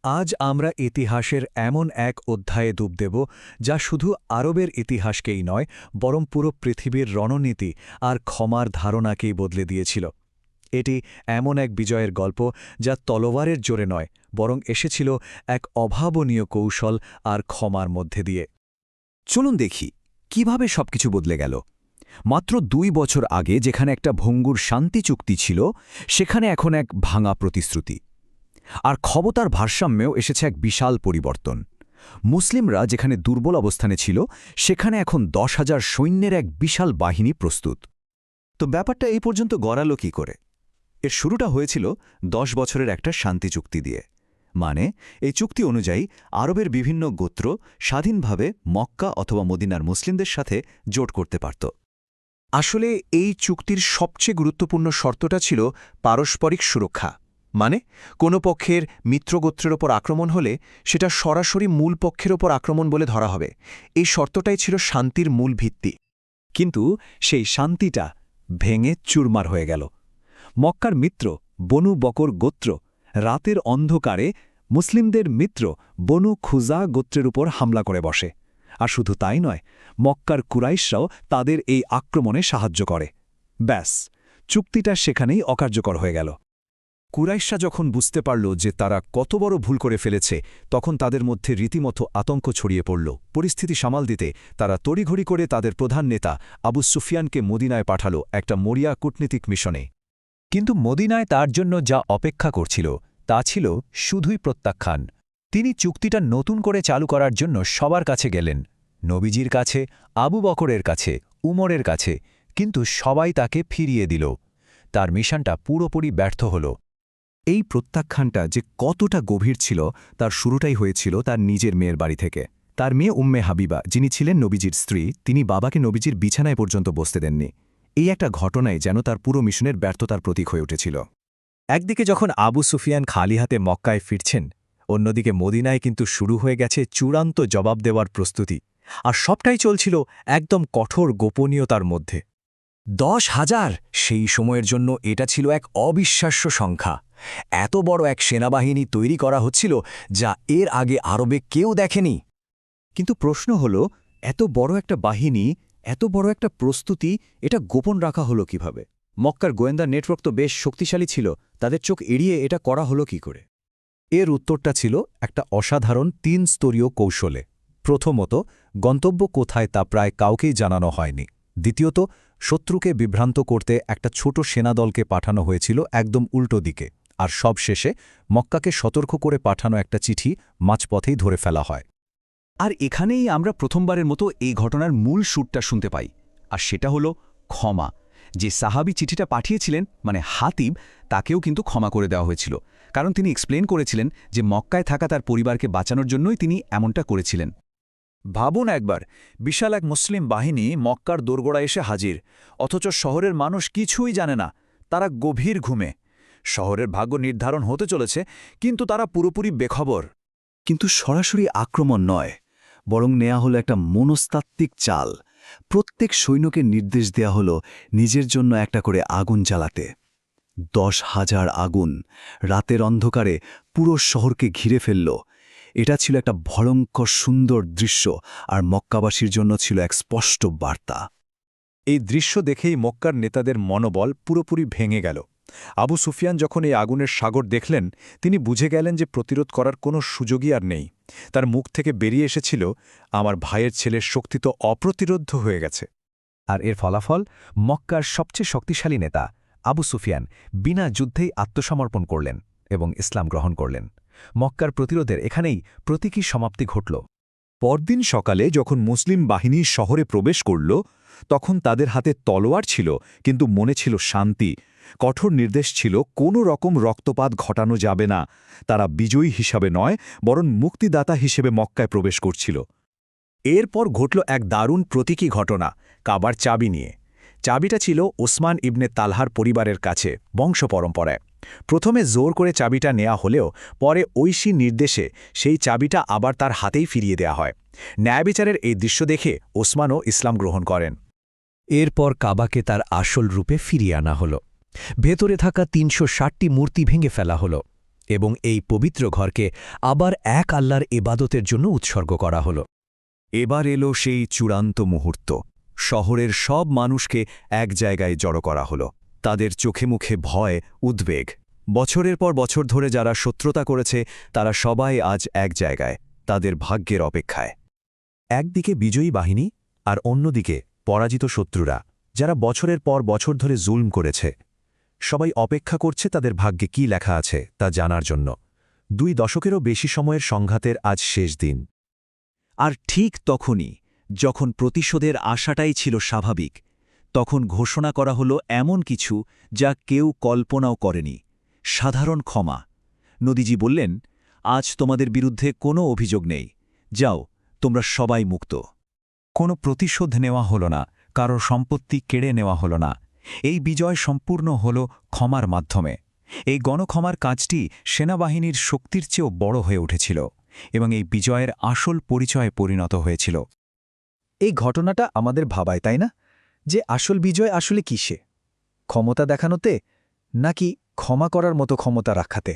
আজ আমরা ইতিহাসের এমন এক অধ্যায়ে ডুব দেব যা শুধু আরবের ইতিহাসকেই নয় বরং পুরো পৃথিবীর রণনীতি আর ক্ষমার ধারণাকেই বদলে দিয়েছিল। এটি এমন এক বিজয়ের গল্প যা তলোয়ারের জোরে নয় বরং এসেছিল এক অভাবনীয় কৌশল আর ক্ষমার মধ্যে দিয়ে। চলুন দেখি কিভাবে সবকিছু বদলে গেল। মাত্র 2 বছর আগে যেখানে একটা ভঙ্গুর শান্তি চুক্তি ছিল, সেখানে এখন এক ভাঙা প্রতিশ্রুতি। আর ক্ষমতার ভারসাম্যেও এসেছে এক বিশাল পরিবর্তন। মুসলিমরা যেখানে দুর্বল অবস্থানে ছিল, সেখানে এখন 10,000 সৈন্যের এক বিশাল বাহিনী প্রস্তুত। তো ব্যাপারটা এই পর্যন্ত গড়ালো কি করে? এর শুরুটা হয়েছিল 10 বছরের একটা শান্তি চুক্তি দিয়ে। মানে এই চুক্তি অনুযায়ী আরবের বিভিন্ন গোত্র স্বাধীনভাবে মক্কা অথবা মদিনার মুসলিমদের সাথে জোট করতে পারত। আসলে এই চুক্তির সবচেয়ে গুরুত্বপূর্ণ শর্তটা ছিল পারস্পরিক সুরক্ষা। মানে কোনো পক্ষের মিত্রগোত্রের ওপর আক্রমণ হলে সেটা সরাসরি মূল পক্ষের ওপর আক্রমণ বলে ধরা হবে। এই শর্তটাই ছিল শান্তির মূল ভিত্তি। কিন্তু সেই শান্তিটা ভেঙে চুরমার হয়ে গেল। মক্কার মিত্র বনু বকর গোত্র রাতের অন্ধকারে মুসলিমদের মিত্র বনু খুজা গোত্রের উপর হামলা করে বসে। আর শুধু তাই নয়, মক্কার কুরাইশরাও তাদের এই আক্রমণে সাহায্য করে। ব্যাস, চুক্তিটা সেখানেই অকার্যকর হয়ে গেল। কুরাইশরা যখন বুঝতে পারল যে তারা কত বড় ভুল করে ফেলেছে, তখন তাদের মধ্যে রীতিমতো আতঙ্ক ছড়িয়ে পড়ল। পরিস্থিতি সামাল দিতে তারা তড়িঘড়ি করে তাদের প্রধান নেতা আবু সুফিয়ানকে মদিনায় পাঠাল একটা মরিয়া কূটনীতিক মিশনে। কিন্তু মদিনায় তার জন্য যা অপেক্ষা করছিল তা ছিল শুধুই প্রত্যাখ্যান। তিনি চুক্তিটা নতুন করে চালু করার জন্য সবার কাছে গেলেন, নবীজির কাছে, আবু বকরের কাছে, উমরের কাছে, কিন্তু সবাই তাকে ফিরিয়ে দিল। তার মিশনটা পুরোপুরি ব্যর্থ হল। এই প্রত্যাখ্যানটা যে কতটা গভীর ছিল তার শুরুটাই হয়েছিল তার নিজের মেয়ের বাড়ি থেকে। তার মেয়ে উম্মে হাবিবা, যিনি ছিলেন নবীজির স্ত্রী, তিনি বাবাকে নবীজির বিছানায় পর্যন্ত বসতে দেননি। এই একটা ঘটনায় যেন তার পুরো মিশনের ব্যর্থতার প্রতীক হয়ে উঠেছিল। একদিকে যখন আবু সুফিয়ান খালি হাতে মক্কায় ফিরছেন, অন্যদিকে মদিনায় কিন্তু শুরু হয়ে গেছে চূড়ান্ত জবাব দেওয়ার প্রস্তুতি। আর সবটাই চলছিল একদম কঠোর গোপনীয়তার মধ্যে। 10,000! সেই সময়ের জন্য এটা ছিল এক অবিশ্বাস্য সংখ্যা। এত বড় এক সেনাবাহিনী তৈরি করা হচ্ছিল যা এর আগে আরবে কেউ দেখেনি। কিন্তু প্রশ্ন হল, এত বড় একটা বাহিনী, এত বড় একটা প্রস্তুতি, এটা গোপন রাখা হলো কিভাবে? মক্কার গোয়েন্দা নেটওয়ার্ক তো বেশ শক্তিশালী ছিল, তাদের চোখ এড়িয়ে এটা করা হলো কি করে? এর উত্তরটা ছিল একটা অসাধারণ 3 স্তরীয় কৌশলে। প্রথমত, গন্তব্য কোথায় তা প্রায় কাউকেই জানানো হয়নি। দ্বিতীয়ত, শত্রুকে বিভ্রান্ত করতে একটা ছোট সেনাদলকে পাঠানো হয়েছিল একদম উল্টো দিকে। আর সবশেষে মক্কাকে সতর্ক করে পাঠানো একটা চিঠি মাঝপথেই ধরে ফেলা হয়। আর এখানেই আমরা প্রথমবারের মতো এই ঘটনার মূল সুরটা শুনতে পাই। আর সেটা হলো ক্ষমা। যে সাহাবী চিঠিটা পাঠিয়েছিলেন, মানে হাতিব, তাকেও কিন্তু ক্ষমা করে দেওয়া হয়েছিল। কারণ তিনি এক্সপ্লেন করেছিলেন যে মক্কায় থাকা তার পরিবারকে বাঁচানোর জন্যই তিনি এমনটা করেছিলেন। ভাবুন একবার, বিশাল এক মুসলিম বাহিনী মক্কার দোরগোড়ায় এসে হাজির, অথচ শহরের মানুষ কিছুই জানে না। তারা গভীর ঘুমে। শহরের ভাগ্য নির্ধারণ হতে চলেছে, কিন্তু তারা পুরোপুরি বেখবর। কিন্তু সরাসরি আক্রমণ নয়, বরং নেওয়া হলো একটা মনস্তাত্ত্বিক চাল। প্রত্যেক সৈন্যকে নির্দেশ দেয়া হলো নিজের জন্য একটা করে আগুন জ্বালাতে। 10,000 আগুন রাতের অন্ধকারে পুরো শহরকে ঘিরে ফেলল। এটা ছিল একটা ভয়ঙ্কর সুন্দর দৃশ্য, আর মক্কাবাসীর জন্য ছিল এক স্পষ্ট বার্তা। এই দৃশ্য দেখেই মক্কার নেতাদের মনোবল পুরোপুরি ভেঙে গেল। আবু সুফিয়ান যখন এই আগুনের সাগর দেখলেন, তিনি বুঝে গেলেন যে প্রতিরোধ করার কোনো সুযোগই আর নেই। তার মুখ থেকে বেরিয়ে এসেছিল, আমার ভাইয়ের ছেলের শক্তি তো অপ্রতিরোধ্য হয়ে গেছে। আর এর ফলাফল, মক্কার সবচেয়ে শক্তিশালী নেতা আবু সুফিয়ান বিনা যুদ্ধেই আত্মসমর্পণ করলেন এবং ইসলাম গ্রহণ করলেন। মক্কার প্রতিরোধের এখানেই প্রতীকী সমাপ্তি ঘটল। পরদিন সকালে যখন মুসলিম বাহিনী শহরে প্রবেশ করল, তখন তাদের হাতে তলোয়ার ছিল, কিন্তু মনে ছিল শান্তি। কঠোর নির্দেশ ছিল, কোনো রকম রক্তপাত ঘটানো যাবে না। তারা বিজয়ী হিসাবে নয়, বরং মুক্তিদাতা হিসেবে মক্কায় প্রবেশ করছিল। এরপর ঘটল এক দারুণ প্রতীকী ঘটনা, কাবার চাবি নিয়ে। চাবিটা ছিল ওসমান ইবনে তালহার পরিবারের কাছে বংশ পরম্পরায়। প্রথমে জোর করে চাবিটা নেওয়া হলেও পরে ঐশী নির্দেশে সেই চাবিটা আবার তার হাতেই ফিরিয়ে দেয়া হয়। ন্যায়বিচারের এই দৃশ্য দেখে ওসমানও ইসলাম গ্রহণ করেন। এরপর কাবাকে তার আসল রূপে ফিরিয়ে আনা হল। ভেতরে থাকা 360টি মূর্তি ভেঙে ফেলা হল। এবং এই পবিত্র ঘরকে আবার এক আল্লাহর ইবাদতের জন্য উৎসর্গ করা হল। এবার এলো সেই চূড়ান্ত মুহূর্ত। শহরের সব মানুষকে এক জায়গায় জড়ো করা হল। তাদের চোখে মুখে ভয়, উদ্বেগ। বছরের পর বছর ধরে যারা শত্রুতা করেছে তারা সবাই আজ এক জায়গায়, তাদের ভাগ্যের অপেক্ষায়। একদিকে বিজয়ী বাহিনী আর অন্যদিকে পরাজিত শত্রুরা, যারা বছরের পর বছর ধরে জুলম করেছে। সবাই অপেক্ষা করছে তাদের ভাগ্যে কি লেখা আছে তা জানার জন্য। 2 দশকেরও বেশি সময়ের সংঘাতের আজ শেষ দিন। আর ঠিক তখনই, যখন প্রতিশোধের আশাটাই ছিল স্বাভাবিক, তখন ঘোষণা করা হলো এমন কিছু যা কেউ কল্পনাও করেনি: সাধারণ ক্ষমা। নদীজি বললেন, আজ তোমাদের বিরুদ্ধে কোনো অভিযোগ নেই, যাও, তোমরা সবাই মুক্ত। কোনো প্রতিশোধ নেওয়া হল না, কারো সম্পত্তি কেড়ে নেওয়া হল না। এই বিজয় সম্পূর্ণ হল ক্ষমার মাধ্যমে। এই গণক্ষমার কাজটি সেনাবাহিনীর শক্তির চেয়েও বড় হয়ে উঠেছিল এবং এই বিজয়ের আসল পরিচয়ে পরিণত হয়েছিল। এই ঘটনাটা আমাদের ভাবায়, তাই না? যে আসল বিজয় আসলে কিসে? ক্ষমতা দেখানোতে, নাকি ক্ষমা করার মতো ক্ষমতা রাখাতে?